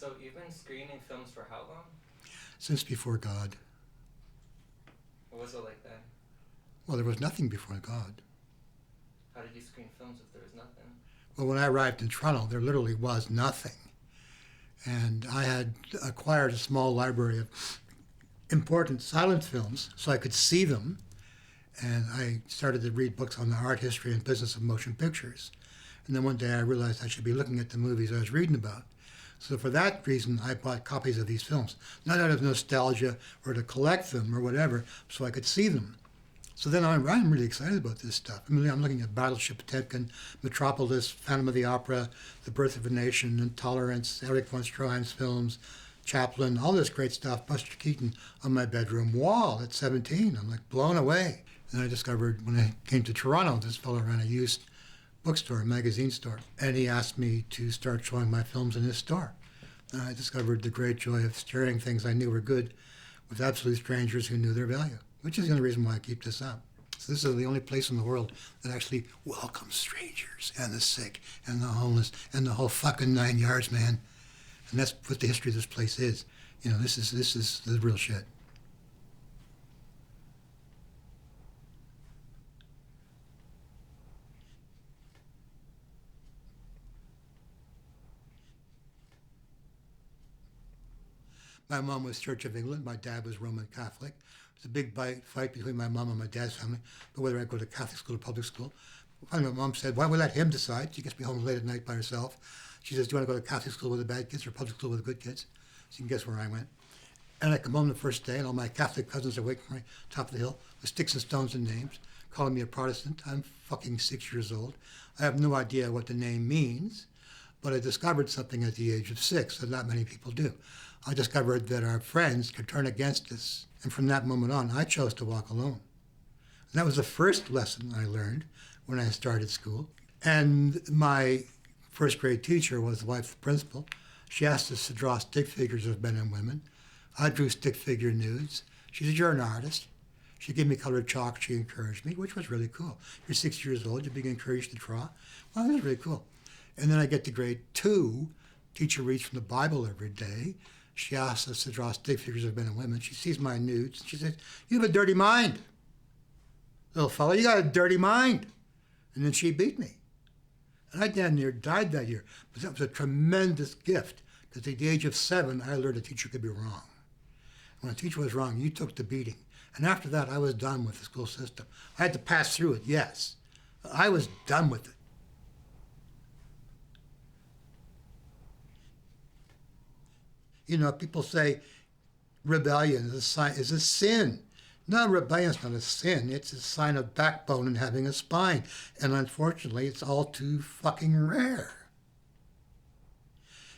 So you've been screening films for how long? Since before God. What was it like then? Well, there was nothing before God. How did you screen films if there was nothing? Well, when I arrived in Toronto, there literally was nothing. And I had acquired a small library of important silent films so I could see them. And I started to read books on the art history and business of motion pictures. And then one day I realized I should be looking at the movies I was reading about. So for that reason, I bought copies of these films, not out of nostalgia or to collect them or whatever, so I could see them. So then I'm really excited about this stuff. I mean, I'm looking at Battleship Potemkin, Metropolis, Phantom of the Opera, The Birth of a Nation, Intolerance, Eric von Stroheim's films, Chaplin, all this great stuff, Buster Keaton on my bedroom wall at 17. I'm like blown away. And I discovered when I came to Toronto, this fellow ran a used bookstore, a magazine store, and he asked me to start showing my films in his store. And I discovered the great joy of sharing things I knew were good with absolute strangers who knew their value, which is the only reason why I keep this up. So this is the only place in the world that actually welcomes strangers and the sick and the homeless and the whole fucking 9 yards, man. And that's what the history of this place is. You know, this is the real shit. My mom was Church of England. My dad was Roman Catholic. It was a big fight between my mom and my dad's family, but whether I go to Catholic school or public school. Finally, my mom said, why don't we let him decide? She gets me home late at night by herself. She says, do you want to go to Catholic school with the bad kids or public school with the good kids? So you can guess where I went. And I come home the first day, and all my Catholic cousins are waiting for me top of the hill with sticks and stones and names, calling me a Protestant. I'm fucking 6 years old. I have no idea what the name means, but I discovered something at the age of 6 that not many people do. I discovered that our friends could turn against us, and from that moment on, I chose to walk alone. And that was the first lesson I learned when I started school. And my first grade teacher was the wife of the principal. She asked us to draw stick figures of men and women. I drew stick figure nudes. She said, you're an artist. She gave me colored chalk. She encouraged me, which was really cool. You're 6 years old. You're being encouraged to draw. Well, it was really cool. And then I get to grade 2. Teacher reads from the Bible every day. She asks us to draw stick figures of men and women. She sees my nudes. And she says, you have a dirty mind. Little fella, you got a dirty mind. And then she beat me. And I damn near died that year. But that was a tremendous gift. Because at the age of 7, I learned a teacher could be wrong. When a teacher was wrong, you took the beating. And after that, I was done with the school system. I had to pass through it, yes. I was done with it. You know, people say rebellion is a sin. No, rebellion's not a sin. It's a sign of backbone and having a spine. And unfortunately, it's all too fucking rare.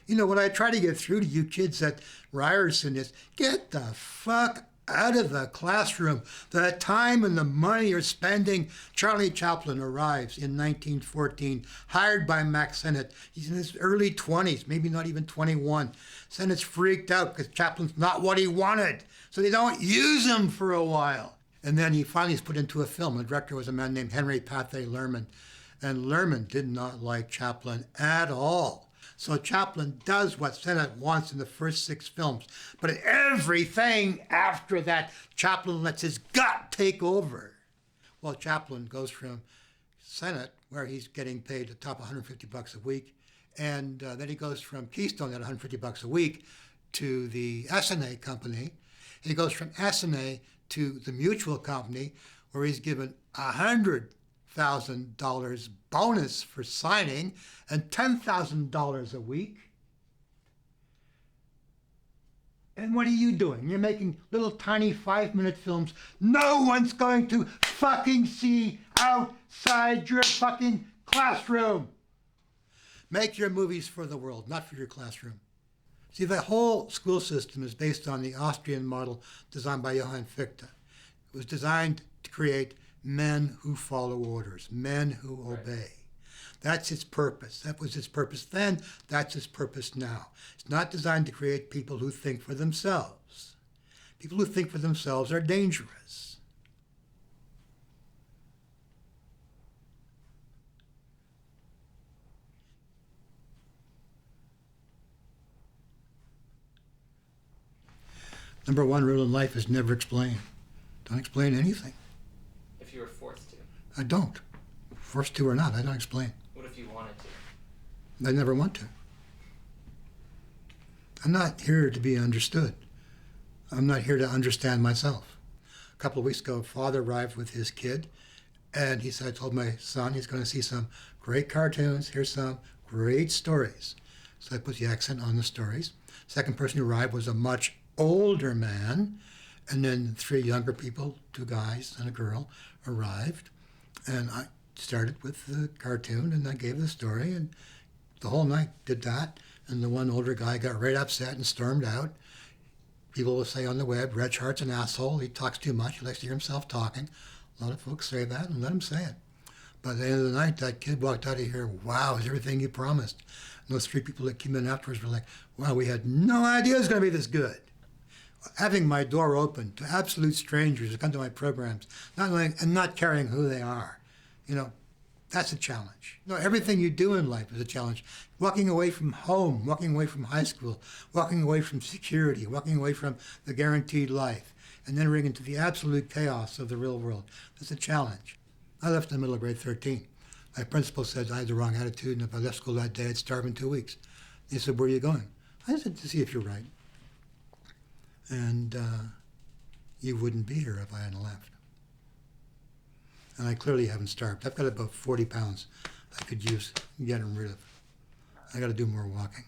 You know, what I try to get through to you kids at Ryerson is get the fuck out of the classroom. The time and the money you're spending. Charlie Chaplin arrives in 1914, hired by Mack Sennett. He's in his early 20s, maybe not even 21. Sennett's freaked out because Chaplin's not what he wanted, so they don't use him for a while. And then he finally is put into a film. The director was a man named Henry Pathé Lerman, and Lerman did not like Chaplin at all. So Chaplin does what Sennett wants in the first 6 films. But in everything after that, Chaplin lets his gut take over. Well, Chaplin goes from Sennett, where he's getting paid the top $150 a week, and then he goes from Keystone at $150 a week to the S&A company. He goes from S&A to the Mutual Company, where he's given $100,000 bonus for signing and $10,000 a week. And what are you doing? You're making little tiny 5-minute films no one's going to fucking see outside your fucking classroom. Make your movies for the world, not for your classroom. See, the whole school system is based on the Austrian model designed by Johann Fichte. It was designed to create men who follow orders, men who obey. That's its purpose. That was its purpose then. That's its purpose now. It's not designed to create people who think for themselves. People who think for themselves are dangerous. Number one rule in life is never explain. Don't explain anything. If you were forced to? I don't. Forced to or not, I don't explain. What if you wanted to? I never want to. I'm not here to be understood. I'm not here to understand myself. A couple of weeks ago, father arrived with his kid, and he said, I told my son he's going to see some great cartoons. Here's some great stories. So I put the accent on the stories. Second person who arrived was a much older man, and then three younger people, two guys and a girl, arrived. And I started with the cartoon, and I gave the story, and the whole night did that. And the one older guy got right upset and stormed out. People will say on the web, Reg Hart's an asshole. He talks too much. He likes to hear himself talking. A lot of folks say that, and let him say it. But at the end of the night, that kid walked out of here, wow, it's everything you promised. And those three people that came in afterwards were like, wow, we had no idea it was going to be this good. Having my door open to absolute strangers who come to my programs, not knowing and not caring who they are, that's a challenge. Everything you do in life is a challenge. Walking away from home, walking away from high school, walking away from security, walking away from the guaranteed life, and then entering into the absolute chaos of the real world. That's a challenge. I left in the middle of grade 13. My principal said I had the wrong attitude, and if I left school that day, I'd starve in 2 weeks. He said, where are you going? I said, to see if you're right. And you wouldn't be here if I hadn't left. And I clearly haven't starved. I've got about 40 pounds I could use getting rid of. I got to do more walking.